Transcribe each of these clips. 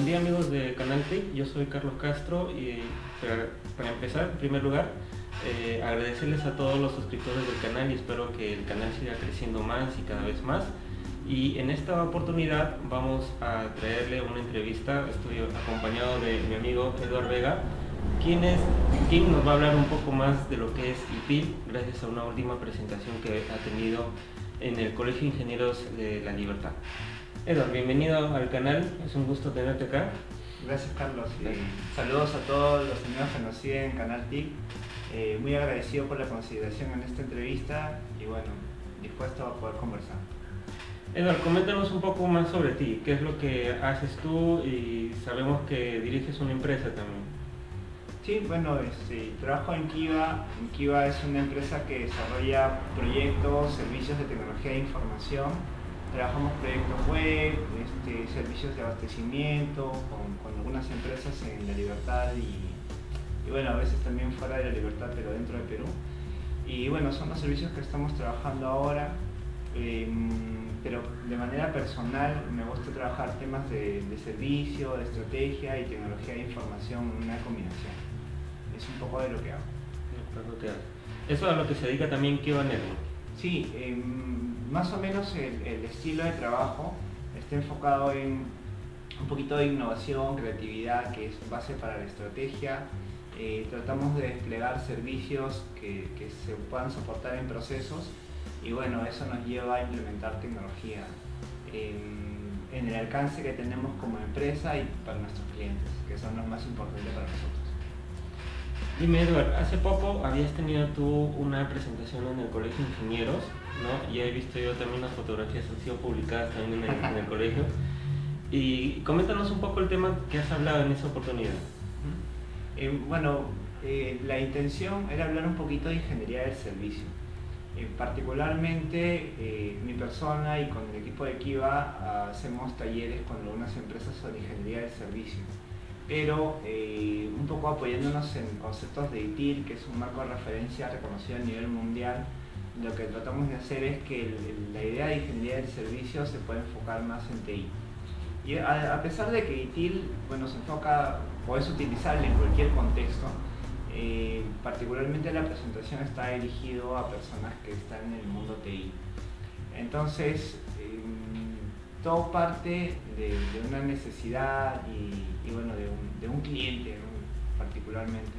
día amigos de Canal TIC, yo soy Carlos Castro y para empezar, en primer lugar, agradecerles a todos los suscriptores del canal y espero que el canal siga creciendo más y cada vez más. Y en esta oportunidad vamos a traerle una entrevista, estoy acompañado de mi amigo Eduardo Vega, quien nos va a hablar un poco más de lo que es ITIL, gracias a una última presentación que ha tenido en el Colegio de Ingenieros de La Libertad. Eduardo, bienvenido al canal, es un gusto tenerte acá. Gracias, Carlos, y saludos a todos los amigos que nos siguen en Canal TIC. Muy agradecido por la consideración en esta entrevista y bueno, dispuesto a poder conversar. Eduardo, coméntanos un poco más sobre ti, qué es lo que haces tú y sabemos que diriges una empresa también. Sí, bueno, trabajo en Kiva. Kiva es una empresa que desarrolla proyectos, servicios de tecnología de información. Trabajamos proyectos web, servicios de abastecimiento con algunas empresas en La Libertad y bueno, a veces también fuera de La Libertad, pero dentro de Perú. Y bueno, son los servicios que estamos trabajando ahora, pero de manera personal me gusta trabajar temas de servicio, de estrategia y tecnología de información en una combinación. Es un poco de lo que hago. Eso es a lo que se dedica también Kiva Network. Sí, más o menos el estilo de trabajo está enfocado en un poquito de innovación, creatividad, que es base para la estrategia. Tratamos de desplegar servicios que se puedan soportar en procesos y bueno, eso nos lleva a implementar tecnología en el alcance que tenemos como empresa y para nuestros clientes, que son los más importantes para nosotros. Dime, Eduardo, hace poco habías tenido tú una presentación en el Colegio de Ingenieros, ¿no? Y he visto yo también las fotografías han sido publicadas también en el colegio. Y coméntanos un poco el tema que has hablado en esa oportunidad. La intención era hablar un poquito de ingeniería del servicio. Particularmente mi persona y con el equipo de Kiva hacemos talleres con algunas empresas sobre ingeniería del servicio, pero un poco apoyándonos en conceptos de ITIL, que es un marco de referencia reconocido a nivel mundial. Lo que tratamos de hacer es que la idea de ingeniería del servicio se pueda enfocar más en TI. Y a pesar de que ITIL se enfoca o es utilizable en cualquier contexto, particularmente la presentación está dirigido a personas que están en el mundo TI. Entonces, todo parte de una necesidad y de un cliente, ¿no? Particularmente.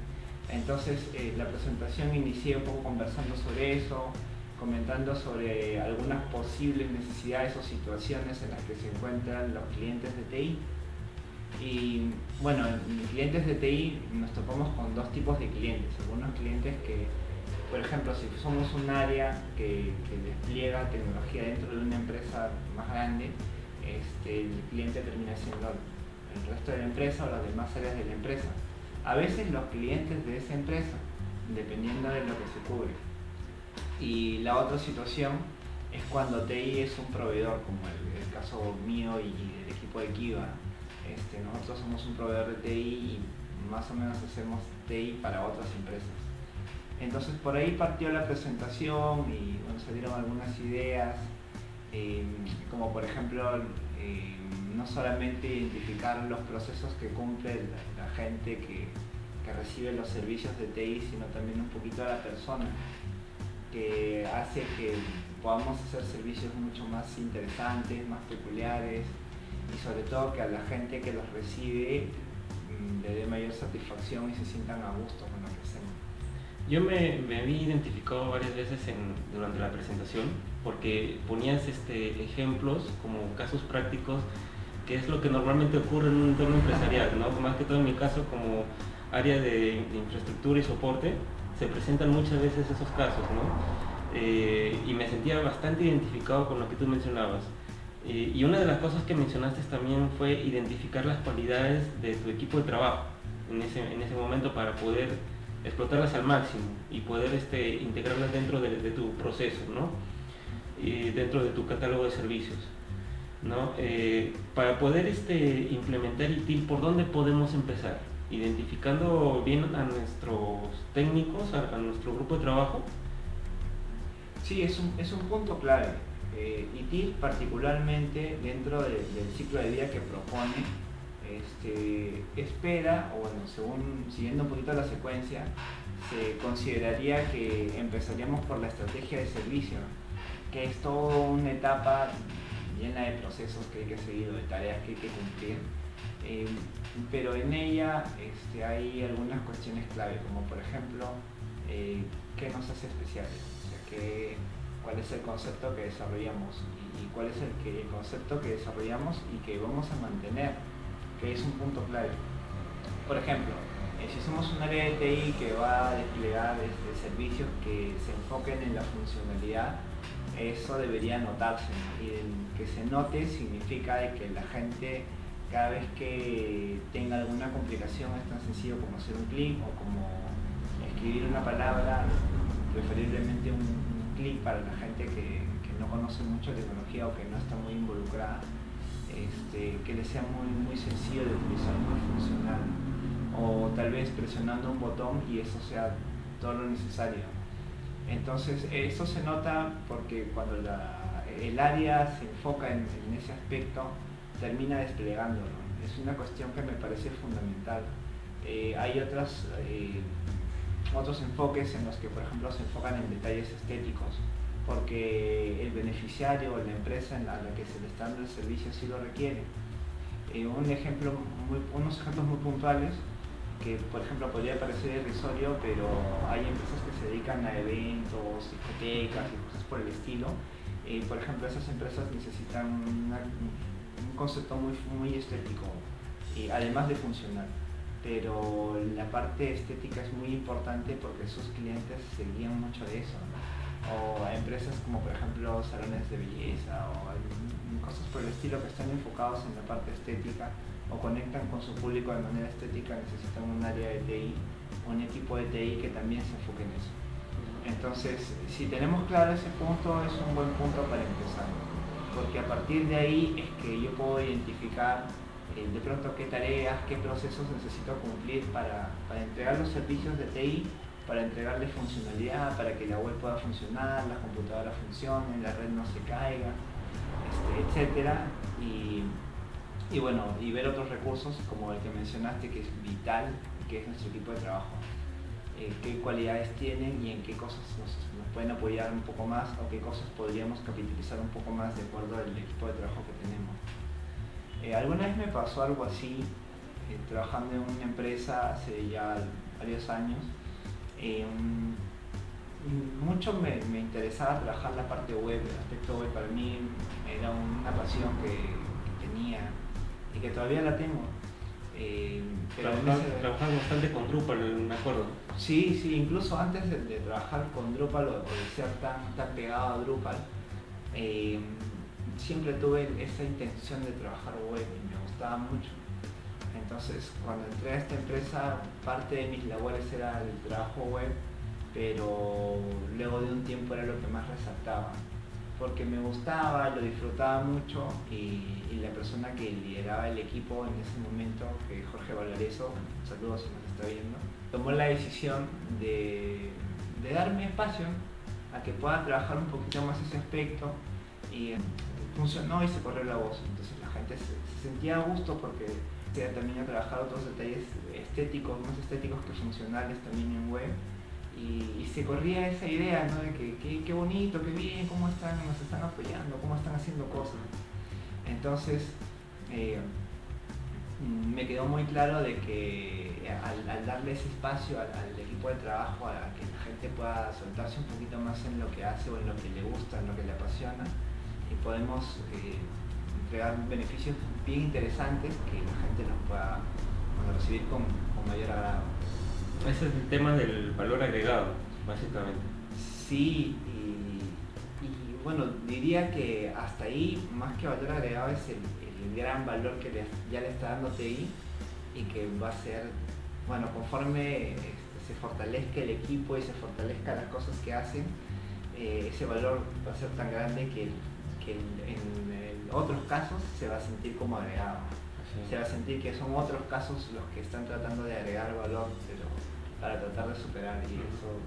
Entonces, la presentación inicié un poco conversando sobre eso, comentando sobre algunas posibles necesidades o situaciones en las que se encuentran los clientes de TI. Y bueno, en clientes de TI nos topamos con dos tipos de clientes. Algunos clientes que, por ejemplo, si somos un área que despliega tecnología dentro de una empresa más grande, el cliente termina siendo el resto de la empresa o las demás áreas de la empresa. A veces los clientes de esa empresa, dependiendo de lo que se cubre. Y la otra situación es cuando TI es un proveedor, como el caso mío y del equipo de Kiva. Nosotros somos un proveedor de TI y más o menos hacemos TI para otras empresas. Entonces por ahí partió la presentación y salieron algunas ideas, como por ejemplo no solamente identificar los procesos que cumple la gente que recibe los servicios de TI, sino también un poquito a la persona, que hace que podamos hacer servicios mucho más interesantes, más peculiares, y sobre todo que a la gente que los recibe le dé mayor satisfacción y se sientan a gusto con lo que hacemos. Yo me había identificado varias veces durante la presentación porque ponías ejemplos como casos prácticos, que es lo que normalmente ocurre en un entorno empresarial, ¿no? Más que todo en mi caso como área de infraestructura y soporte, se presentan muchas veces esos casos, ¿no? Y me sentía bastante identificado con lo que tú mencionabas. Y una de las cosas que mencionaste también fue identificar las cualidades de tu equipo de trabajo en ese momento para poder explotarlas al máximo y poder integrarlas dentro de tu proceso, ¿no? Y dentro de tu catálogo de servicios, ¿no? Para poder implementar ITIL, ¿por dónde podemos empezar? Identificando bien a nuestros técnicos, a nuestro grupo de trabajo. Sí, es un punto clave. ITIL particularmente dentro del ciclo de vida que propone espera, o bueno, siguiendo un poquito la secuencia, se consideraría que empezaríamos por la estrategia de servicio, que es toda una etapa llena de procesos que hay que seguir, de tareas que hay que cumplir, pero en ella hay algunas cuestiones clave, como por ejemplo, ¿qué nos hace especiales? O sea, ¿cuál es el concepto que desarrollamos? Y cuál es el concepto que desarrollamos y que vamos a mantener, que es un punto clave. Por ejemplo, si somos un área de TI que va a desplegar servicios que se enfoquen en la funcionalidad, eso debería notarse, ¿no? Y el que se note significa de que la gente, cada vez que tenga alguna complicación, es tan sencillo como hacer un clic o como escribir una palabra, preferiblemente un clic para la gente que no conoce mucho tecnología o que no está muy involucrada, que le sea muy sencillo de utilizar, muy funcional, o tal vez presionando un botón y eso sea todo lo necesario. Entonces eso se nota porque cuando el área se enfoca en ese aspecto, termina desplegándolo. Es una cuestión que me parece fundamental. Hay otros enfoques en los que, por ejemplo, se enfocan en detalles estéticos, porque el beneficiario o la empresa a la que se le está dando el servicio sí lo requiere. Unos ejemplos muy puntuales, que por ejemplo podría parecer irrisorio, pero hay empresas que se dedican a eventos, discotecas y cosas por el estilo. Por ejemplo, esas empresas necesitan un concepto muy estético, además de funcional. Pero la parte estética es muy importante porque sus clientes se guían mucho de eso, ¿no? O a empresas como por ejemplo salones de belleza o cosas por el estilo que están enfocados en la parte estética o conectan con su público de manera estética, necesitan un área de TI, un equipo de TI que también se enfoque en eso. Entonces, si tenemos claro ese punto, es un buen punto para empezar, porque a partir de ahí es que yo puedo identificar de pronto qué tareas, qué procesos necesito cumplir para entregar los servicios de TI, para entregarle funcionalidad, para que la web pueda funcionar, las computadoras funcionen, la red no se caiga, etcétera. Y bueno, y ver otros recursos como el que mencionaste, que es vital, que es nuestro equipo de trabajo. Qué cualidades tienen y en qué cosas nos pueden apoyar un poco más, o qué cosas podríamos capitalizar un poco más de acuerdo al equipo de trabajo que tenemos. Alguna vez me pasó algo así, trabajando en una empresa hace ya varios años. Mucho me interesaba trabajar la parte web, el aspecto web para mí era una pasión que tenía y que todavía la tengo. Trabajas bastante con Drupal, me acuerdo. Sí, incluso antes de trabajar con Drupal o de ser tan pegado a Drupal, siempre tuve esa intención de trabajar web y me gustaba mucho. Entonces, cuando entré a esta empresa, parte de mis labores era el trabajo web, pero luego de un tiempo era lo que más resaltaba, porque me gustaba, lo disfrutaba mucho y la persona que lideraba el equipo en ese momento, que es Jorge Valareso, saludos si nos está viendo, tomó la decisión de darme espacio a que pueda trabajar un poquito más ese aspecto y funcionó y se corrió la voz. Entonces la gente se sentía a gusto porque también a trabajar otros detalles estéticos, más estéticos que funcionales también en web, y se corría esa idea, ¿no? De que qué bonito, qué bien, cómo nos están apoyando, cómo están haciendo cosas. Entonces me quedó muy claro de que al darle ese espacio al equipo de trabajo, a que la gente pueda soltarse un poquito más en lo que hace o en lo que le gusta, en lo que le apasiona, y podemos entregar beneficios bien interesantes que la gente los pueda recibir con mayor agrado. Ese es el tema del valor agregado, básicamente. Sí, y bueno, diría que hasta ahí, más que valor agregado, es el gran valor que ya le está dando TI y que va a ser, bueno, conforme se fortalezca el equipo y se fortalezca las cosas que hacen, ese valor va a ser tan grande que en otros casos se va a sentir como agregado. Se va a sentir que son otros casos los que están tratando de agregar valor, pero para tratar de superar, y eso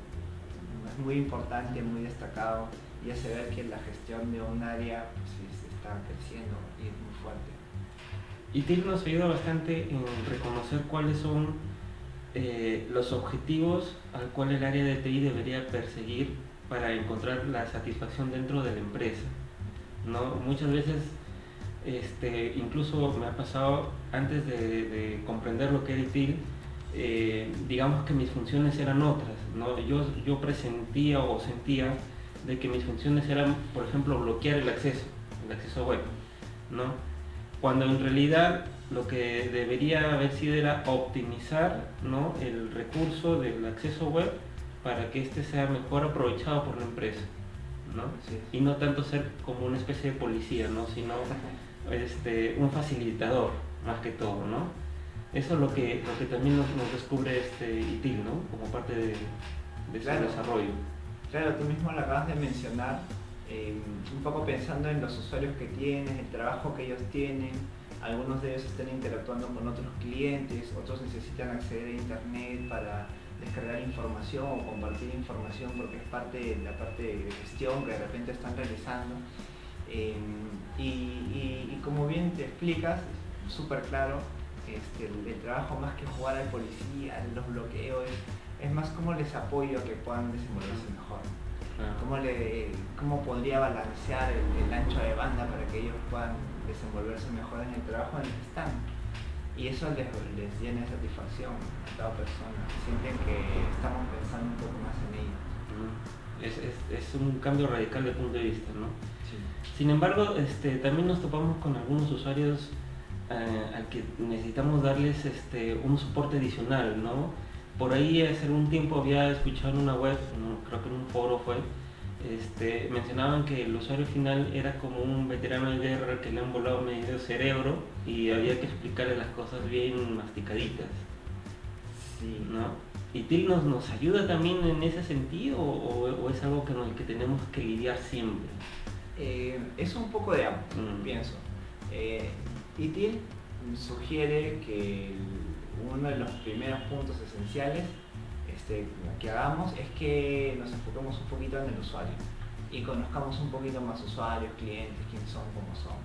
es muy importante, muy destacado, y hace ver que la gestión de un área pues, está creciendo y es muy fuerte. ITIL nos ayuda bastante en reconocer cuáles son los objetivos al cual el área de TI debería perseguir para encontrar la satisfacción dentro de la empresa, ¿no? Muchas veces, incluso me ha pasado antes de comprender lo que era ITIL, digamos que mis funciones eran otras, ¿no? Yo presentía o sentía de que mis funciones eran, por ejemplo, bloquear el acceso web, ¿no? Cuando en realidad lo que debería haber sido era optimizar, ¿no?, el recurso del acceso web para que éste sea mejor aprovechado por la empresa, ¿no? Sí. Y no tanto ser como una especie de policía, ¿no?, sino un facilitador más que todo, ¿no? Eso es lo que también nos descubre ITIL, ¿no?, como parte de ese desarrollo. Claro, tú mismo lo acabas de mencionar, un poco pensando en los usuarios que tienes, el trabajo que ellos tienen. Algunos de ellos están interactuando con otros clientes, otros necesitan acceder a internet para descargar información o compartir información porque es parte de la parte de gestión que de repente están realizando. Y como bien te explicas, súper claro, el trabajo más que jugar al policía, los bloqueos, es más cómo les apoyo a que puedan desenvolverse mejor. ¿Cómo podría balancear el ancho de banda para que ellos puedan desenvolverse mejor en el trabajo en el que están? Y eso les llena de satisfacción a cada persona. Sienten que estamos pensando un poco más en ellos. Es un cambio radical de punto de vista, ¿no? Sí. Sin embargo, también nos topamos con algunos usuarios al que necesitamos darles un soporte adicional, ¿no? Por ahí hace algún tiempo había escuchado en una web, no, creo que en un foro fue, mencionaban que el usuario final era como un veterano de guerra que le han volado medio cerebro y había que explicarle las cosas bien masticaditas. Sí. ¿No? ¿ITIL nos ayuda también en ese sentido o es algo con el que tenemos que lidiar siempre? Es un poco de ambos, pienso. ITIL sugiere que uno de los primeros puntos esenciales que hagamos es que nos enfoquemos un poquito en el usuario y conozcamos un poquito más usuarios, clientes, quiénes son, cómo son.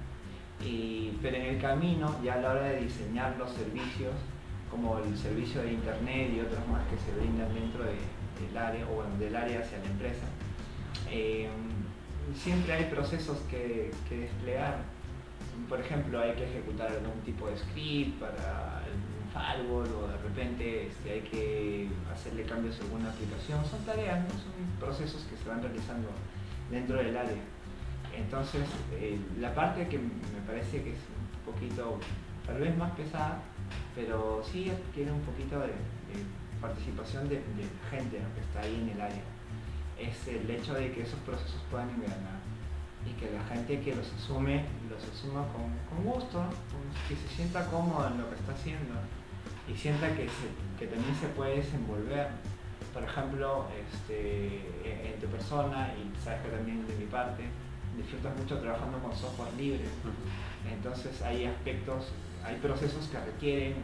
Pero en el camino, ya a la hora de diseñar los servicios, como el servicio de internet y otros más que se brindan dentro del área, o bueno, del área hacia la empresa, siempre hay procesos que desplegar. Por ejemplo, hay que ejecutar algún tipo de script para un firewall o de repente hay que hacerle cambios a alguna aplicación. Son tareas, ¿no? Son procesos que se van realizando dentro del área. Entonces, la parte que me parece que es un poquito, tal vez más pesada, pero sí tiene un poquito de participación de gente, ¿no?, que está ahí en el área, es el hecho de que esos procesos puedan engranar y que la gente que los asuma con gusto, ¿no?, que se sienta cómodo en lo que está haciendo y sienta que también se puede desenvolver. Por ejemplo, en tu persona, y sabes que también de mi parte, disfrutas mucho trabajando con software libre. Entonces hay procesos que requieren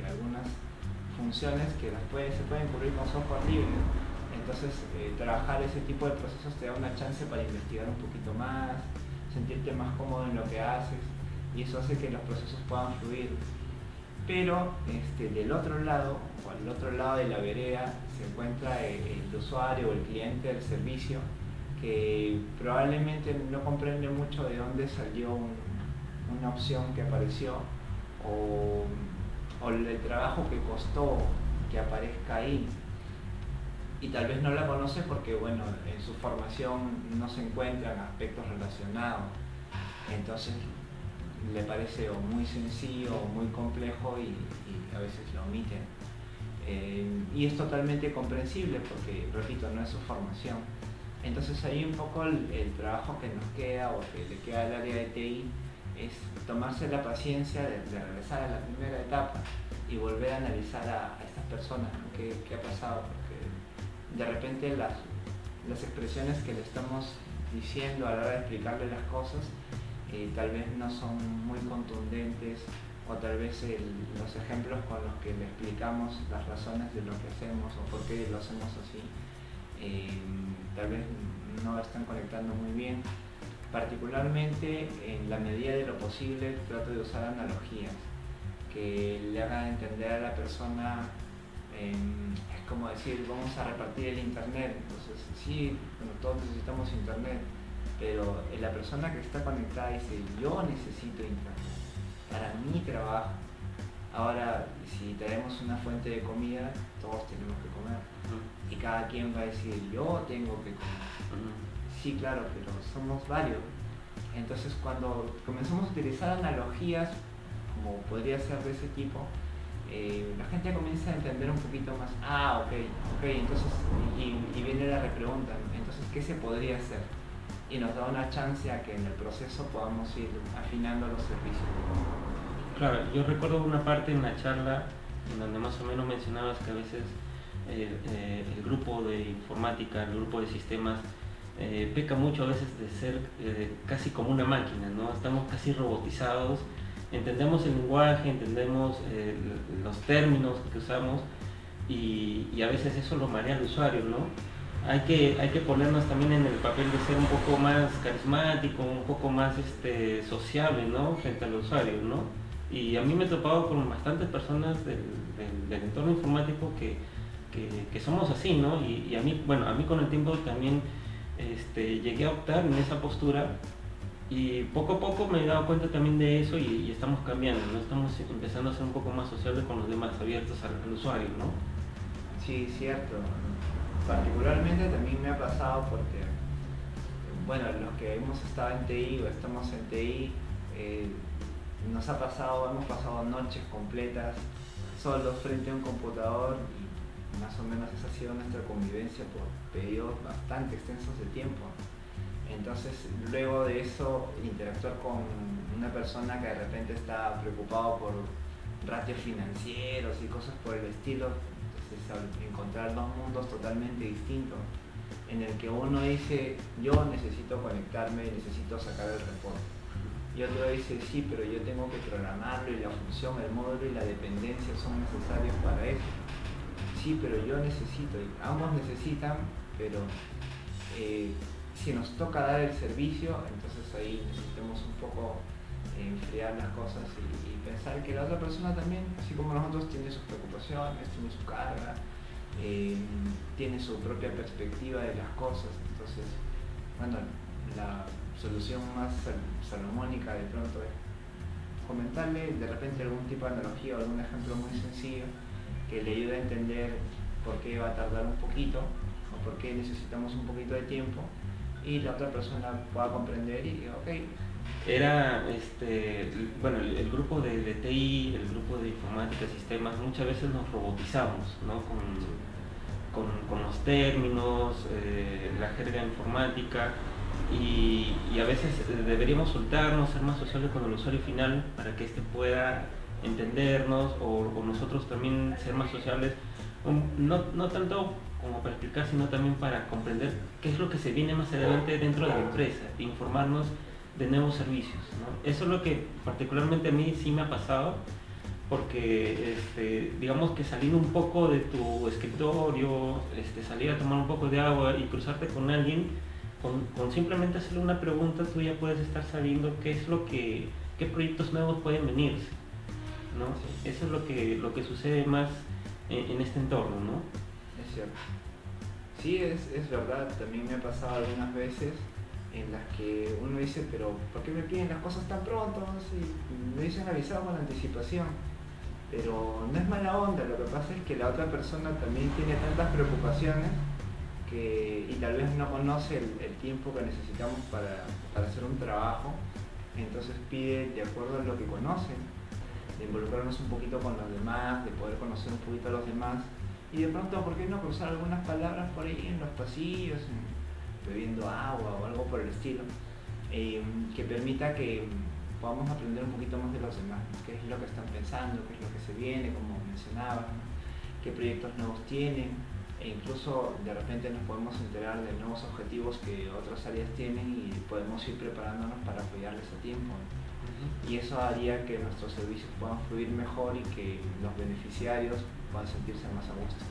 algunas funciones que se pueden cubrir con software libre. Entonces trabajar ese tipo de procesos te da una chance para investigar un poquito más, sentirte más cómodo en lo que haces, y eso hace que los procesos puedan fluir. Pero del otro lado, o al otro lado de la vereda, se encuentra el usuario o el cliente del servicio que probablemente no comprende mucho de dónde salió una opción que apareció o el trabajo que costó que aparezca ahí, y tal vez no la conoce porque, bueno, en su formación no se encuentran aspectos relacionados, entonces le parece o muy sencillo o muy complejo y a veces lo omiten. Y es totalmente comprensible porque, repito, no es su formación. Entonces ahí un poco el trabajo que nos queda o que le queda al área de TI es tomarse la paciencia de regresar a la primera etapa y volver a analizar a estas personas, ¿no?, qué ha pasado, porque de repente las expresiones que le estamos diciendo a la hora de explicarle las cosas tal vez no son muy contundentes, o tal vez los ejemplos con los que le explicamos las razones de lo que hacemos o por qué lo hacemos así tal vez no están conectando muy bien. Particularmente, en la medida de lo posible, trato de usar analogías. que le hagan entender a la persona, es como decir, vamos a repartir el internet. Entonces, sí, bueno, todos necesitamos internet, pero la persona que está conectada dice, yo necesito internet para mi trabajo. Ahora, si tenemos una fuente de comida, todos tenemos que comer. Y cada quien va a decir, yo tengo que comer. Sí, claro, pero somos varios. Entonces, cuando comenzamos a utilizar analogías, como podría ser de ese tipo, la gente comienza a entender un poquito más. Ah, ok, entonces, y viene la repregunta, entonces, ¿qué se podría hacer? Y nos da una chance a que en el proceso podamos ir afinando los servicios. Claro, yo recuerdo una parte en la charla en donde más o menos mencionabas que a veces el grupo de informática, el grupo de sistemas, peca mucho a veces de ser casi como una máquina, ¿no? Estamos casi robotizados, entendemos el lenguaje, entendemos los términos que usamos y a veces eso lo marea al usuario, ¿no? Hay que ponernos también en el papel de ser un poco más carismático, un poco más sociable, ¿no? Frente al usuario, ¿no? Y a mí me he topado con bastantes personas del entorno informático que somos así, ¿no? Y a mí, bueno, a mí con el tiempo también llegué a optar en esa postura y poco a poco me he dado cuenta también de eso y estamos cambiando, ¿no? Estamos empezando a ser un poco más sociables con los demás, abiertos al usuario, ¿no? Sí, cierto. Particularmente también me ha pasado porque, bueno, los que hemos estado en TI o estamos en TI, hemos pasado noches completas solos frente a un computador y más o menos esa ha sido nuestra convivencia por periodos bastante extensos de tiempo. Entonces, luego de eso, interactuar con una persona que de repente está preocupado por ratios financieros y cosas por el estilo, entonces encontrar dos mundos totalmente distintos en el que uno dice, yo necesito conectarme, necesito sacar el reporte. Y otro dice, sí, pero yo tengo que programarlo y la función, el módulo y la dependencia son necesarios para eso. Sí, pero yo necesito, y ambos necesitan, pero si nos toca dar el servicio, entonces ahí necesitamos un poco enfriar las cosas y pensar que la otra persona también, así como nosotros, tiene sus preocupaciones, tiene su carga, tiene su propia perspectiva de las cosas. Entonces, bueno, la solución más salomónica de pronto es comentarle de repente algún tipo de analogía o algún ejemplo muy sencillo que le ayude a entender por qué va a tardar un poquito o por qué necesitamos un poquito de tiempo y la otra persona pueda comprender y ok. Era, bueno, el grupo de TI, el grupo de informática, sistemas, muchas veces nos robotizamos, ¿no? Con los términos, la jerga informática y a veces deberíamos soltarnos, ser más sociables con el usuario final para que pueda entendernos o nosotros también ser más sociables, no tanto como para explicar, sino también para comprender qué es lo que se viene más adelante dentro de la empresa, informarnos de nuevos servicios, ¿no? Eso es lo que particularmente a mí sí me ha pasado, porque digamos que salir un poco de tu escritorio, salir a tomar un poco de agua y cruzarte con alguien, con simplemente hacerle una pregunta, tú ya puedes estar sabiendo qué proyectos nuevos pueden venirse, ¿no? Sí. Eso es lo que sucede más en este entorno, ¿no? Es cierto. Sí, es verdad, también me ha pasado algunas veces en las que uno dice, pero ¿por qué me piden las cosas tan pronto? Si me dicen avisado con anticipación. Pero no es mala onda, lo que pasa es que la otra persona también tiene tantas preocupaciones y tal vez no conoce el tiempo que necesitamos para hacer un trabajo, entonces pide de acuerdo a lo que conoce, de involucrarnos un poquito con los demás, de poder conocer un poquito a los demás y de pronto, ¿por qué no cruzar algunas palabras por ahí en los pasillos, bebiendo agua o algo por el estilo, que permita que podamos aprender un poquito más de los demás, qué es lo que están pensando, qué es lo que se viene, como mencionaba, qué proyectos nuevos tienen, e incluso de repente nos podemos enterar de nuevos objetivos que otras áreas tienen y podemos ir preparándonos para apoyarles a tiempo. Y eso haría que nuestros servicios puedan fluir mejor y que los beneficiarios puedan sentirse más a gusto.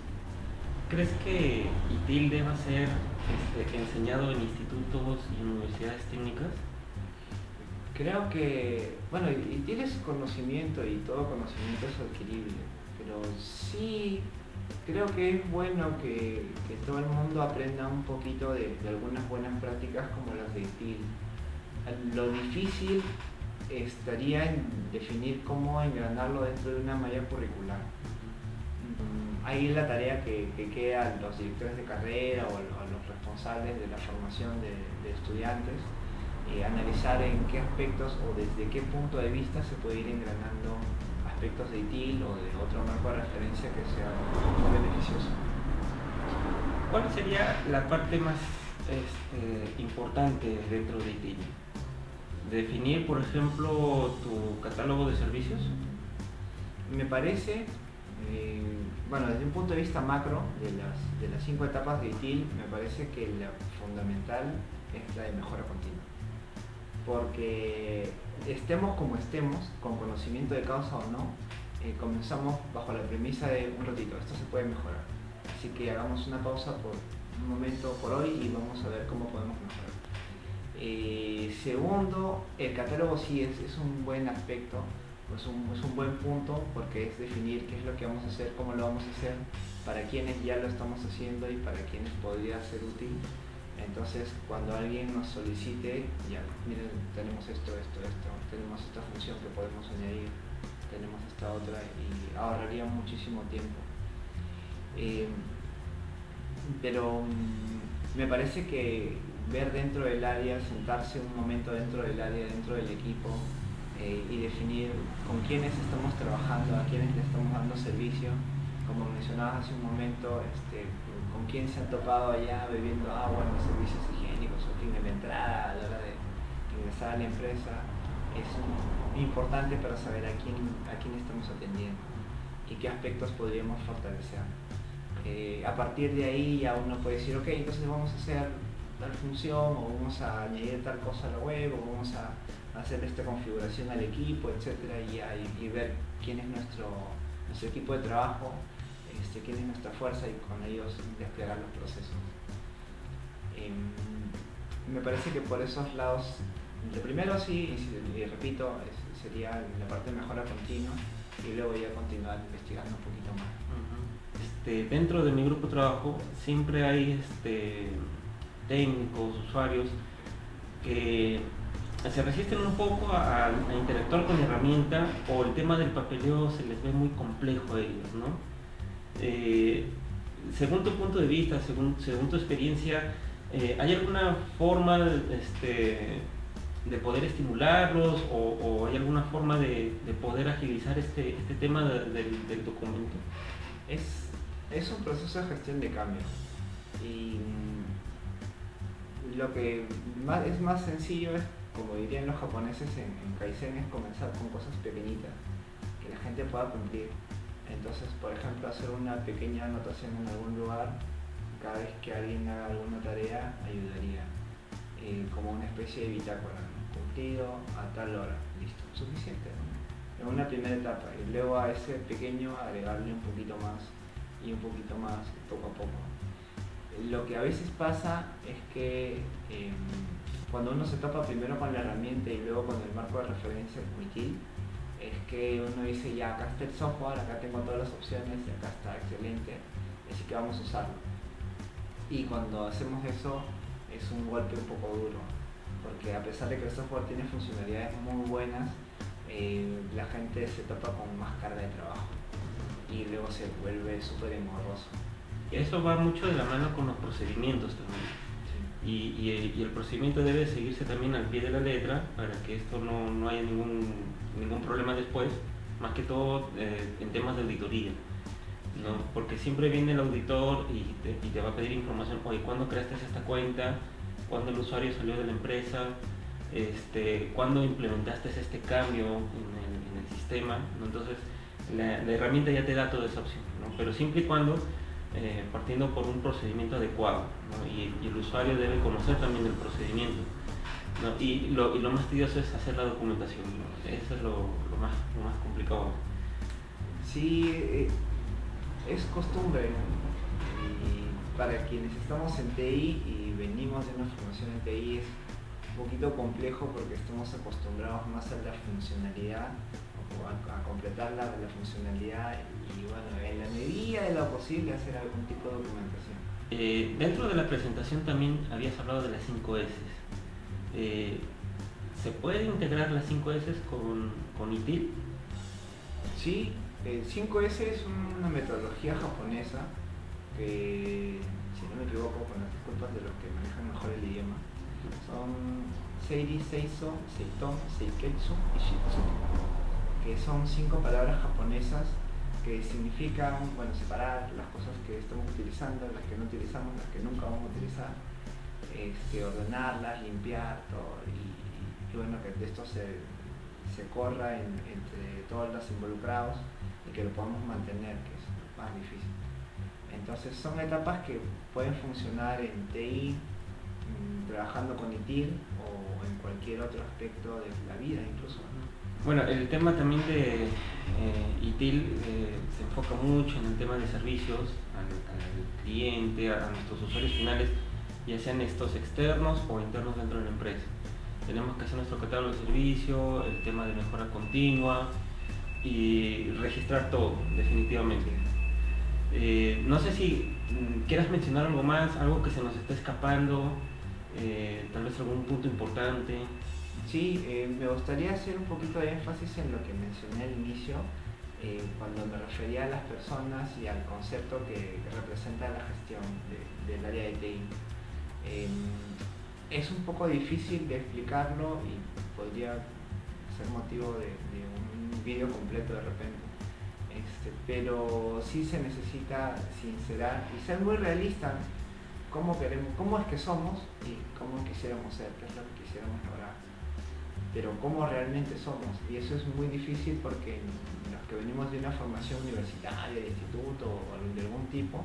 ¿Crees que ITIL deba ser enseñado en institutos y universidades técnicas? Creo que, bueno, y tienes conocimiento y todo conocimiento es adquirible, pero sí creo que es bueno que todo el mundo aprenda un poquito de algunas buenas prácticas como las de ITIL. Lo difícil estaría en definir cómo engranarlo dentro de una malla curricular. Ahí la tarea que queda a los directores de carrera o a los responsables de la formación de estudiantes, analizar en qué aspectos o desde qué punto de vista se puede ir engranando aspectos de ITIL o de otro marco de referencia que sea muy beneficioso. ¿Cuál sería la parte más importante dentro de ITIL? ¿Definir, por ejemplo, tu catálogo de servicios? Me parece, bueno, desde un punto de vista macro de las 5 etapas de ITIL, me parece que la fundamental es la de mejora continua. Porque estemos como estemos, con conocimiento de causa o no, comenzamos bajo la premisa de un ratito, esto se puede mejorar. Así que hagamos una pausa por un momento por hoy y vamos a ver cómo podemos mejorar. Segundo, el catálogo sí es un buen aspecto, es un buen punto porque es definir qué es lo que vamos a hacer, cómo lo vamos a hacer, para quienes ya lo estamos haciendo y para quienes podría ser útil. Entonces, cuando alguien nos solicite, ya, miren, tenemos esto, tenemos esta función que podemos añadir, tenemos esta otra y ahorraría muchísimo tiempo. Pero me parece que ver dentro del área, sentarse un momento dentro del área, dentro del equipo y definir con quiénes estamos trabajando, a quiénes le estamos dando servicio, como mencionabas hace un momento, con quién se han topado allá bebiendo agua en los servicios higiénicos o en la entrada a la hora de ingresar a la empresa, es importante para saber a quién estamos atendiendo y qué aspectos podríamos fortalecer. A partir de ahí ya uno puede decir, ok, entonces vamos a hacer tal función o vamos a añadir tal cosa a la web o vamos a hacer esta configuración al equipo, etcétera, y ver quién es nuestro equipo de trabajo, quién es nuestra fuerza y con ellos desplegar los procesos. Me parece que por esos lados, de primero sí, y repito, sería la parte de mejora continua y luego ya continuar investigando un poquito más. Dentro de mi grupo de trabajo siempre hay técnicos, usuarios que se resisten un poco a interactuar con la herramienta o el tema del papeleo se les ve muy complejo a ellos, ¿no? Según tu punto de vista, según tu experiencia, ¿hay alguna forma de poder estimularlos o hay alguna forma de poder agilizar este tema del documento? Es un proceso de gestión de cambio y lo que es más sencillo es, como dirían los japoneses en Kaizen, es comenzar con cosas pequeñitas que la gente pueda cumplir. Entonces, por ejemplo, hacer una pequeña anotación en algún lugar cada vez que alguien haga alguna tarea ayudaría, como una especie de bitácora, ¿no? Cumplido a tal hora, listo, suficiente, ¿no? En una primera etapa y luego a ese pequeño agregarle un poquito más y un poquito más poco a poco. Lo que a veces pasa es que cuando uno se topa primero con la herramienta y luego con el marco de referencia como ITIL, es que uno dice, ya acá está el software, acá tengo todas las opciones y acá está excelente, así que vamos a usarlo. Y cuando hacemos eso es un golpe un poco duro, porque a pesar de que el software tiene funcionalidades muy buenas, la gente se topa con más carga de trabajo y luego se vuelve súper engorroso. Y eso va mucho de la mano con los procedimientos también. Sí. Y el procedimiento debe seguirse también al pie de la letra para que esto no haya ningún problema después, más que todo en temas de auditoría, ¿no? Porque siempre viene el auditor y te va a pedir información, oye, ¿cuándo creaste esta cuenta? ¿Cuándo el usuario salió de la empresa? ¿Cuándo implementaste este cambio en el sistema? ¿No? Entonces la herramienta ya te da toda esa opción, ¿no? Pero siempre y cuando partiendo por un procedimiento adecuado, ¿no? y el usuario debe conocer también el procedimiento, ¿no? Y lo más tedioso es hacer la documentación, ¿no? Eso es lo más complicado. Sí, es costumbre, y para quienes estamos en TI y venimos de una formación en TI, un poquito complejo porque estamos acostumbrados más a la funcionalidad o a completar la funcionalidad y bueno, en la medida de lo posible hacer algún tipo de documentación. Dentro de la presentación también habías hablado de las 5 S. ¿Se puede integrar las 5 S con ITIL? Sí, 5S es una metodología japonesa que, si no me equivoco, con las disculpas de los que manejan mejor el idioma, son Seiri, Seiso, Seiton, Seiketsu y Shitsu, que son 5 palabras japonesas que significan, bueno, separar las cosas que estamos utilizando, las que no utilizamos, las que nunca vamos a utilizar, ordenarlas, limpiar todo y bueno, que de esto se corra entre todos los involucrados y que lo podamos mantener, que es más difícil. Entonces son etapas que pueden funcionar en TI, trabajando con ITIL o en cualquier otro aspecto de la vida incluso, ¿no? Bueno, el tema también de ITIL se enfoca mucho en el tema de servicios al cliente, a nuestros usuarios finales, ya sean estos externos o internos dentro de la empresa. Tenemos que hacer nuestro catálogo de servicio, el tema de mejora continua y registrar todo, definitivamente. No sé si quieras mencionar algo más, algo que se nos está escapando, tal vez algún punto importante. Sí, me gustaría hacer un poquito de énfasis en lo que mencioné al inicio, cuando me refería a las personas y al concepto que representa la gestión del área de TI. Es un poco difícil de explicarlo y podría ser motivo de un video completo de repente, pero sí se necesita sincerar y ser muy realista cómo es que somos y cómo quisiéramos ser, qué es lo que quisiéramos lograr, pero cómo realmente somos, y eso es muy difícil porque los que venimos de una formación universitaria, de instituto o de algún tipo,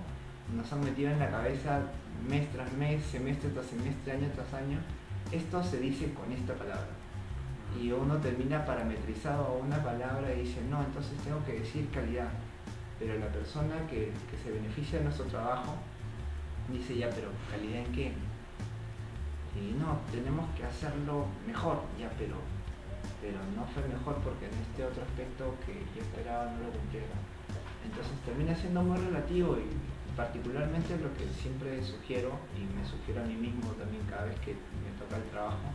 nos han metido en la cabeza mes tras mes, semestre tras semestre, año tras año, esto se dice con esta palabra. Y uno termina parametrizado a una palabra y dice, no, entonces tengo que decir calidad. Pero la persona que se beneficia de nuestro trabajo dice, ya, pero ¿calidad en qué? Y no, tenemos que hacerlo mejor, ya, pero no fue mejor porque en este otro aspecto que yo esperaba no lo cumplieron. Entonces termina siendo muy relativo y particularmente lo que siempre sugiero, y me sugiero a mí mismo también cada vez que me toca el trabajo,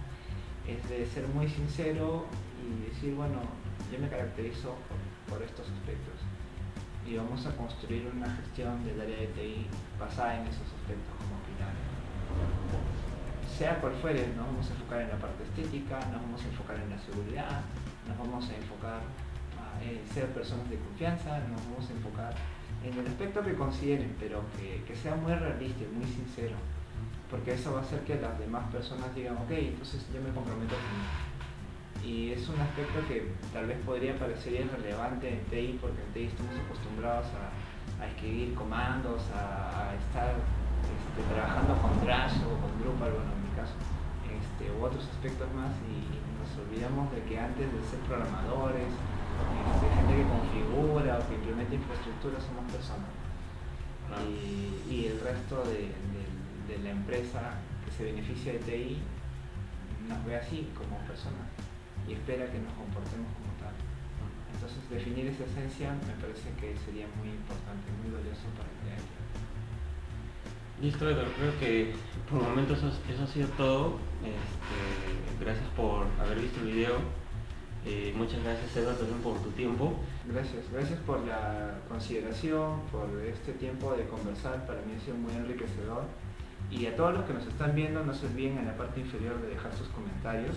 es de ser muy sincero y decir, bueno, yo me caracterizo por estos aspectos y vamos a construir una gestión del área de TI basada en esos aspectos como pilares. Sea cual fuere, nos vamos a enfocar en la parte estética, nos vamos a enfocar en la seguridad, nos vamos a enfocar en ser personas de confianza, nos vamos a enfocar en el aspecto que consideren, pero que sea muy realista y muy sincero, porque eso va a hacer que las demás personas digan, ok, entonces yo me comprometo con él. Y es un aspecto que tal vez podría parecer irrelevante en TI, porque en TI estamos acostumbrados a escribir comandos, a estar trabajando con Trash o con Drupal, bueno, en mi caso, u otros aspectos más, y nos olvidamos de que antes de ser programadores, gente que configura o que implementa infraestructura somos personas. Y el resto de la empresa que se beneficia de TI nos ve así como personas y espera que nos comportemos como tal. Entonces definir esa esencia me parece que sería muy importante, muy valioso para el día. Listo, Edgar, creo que por el momento eso ha sido todo. Gracias por haber visto el video. Muchas gracias, Edgar, también por tu tiempo. Gracias por la consideración, por este tiempo de conversar. Para mí ha sido muy enriquecedor. Y a todos los que nos están viendo, no se olviden en la parte inferior de dejar sus comentarios,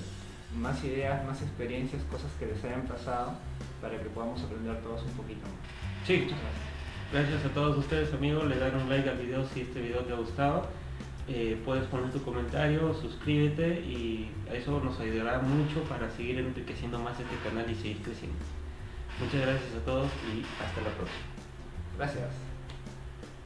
más ideas, más experiencias, cosas que les hayan pasado, para que podamos aprender todos un poquito más. Sí, gracias a todos ustedes, amigos. Le dan un like al video si este video te ha gustado. Puedes poner tu comentario, suscríbete y eso nos ayudará mucho para seguir enriqueciendo más este canal y seguir creciendo. Muchas gracias a todos y hasta la próxima. Gracias.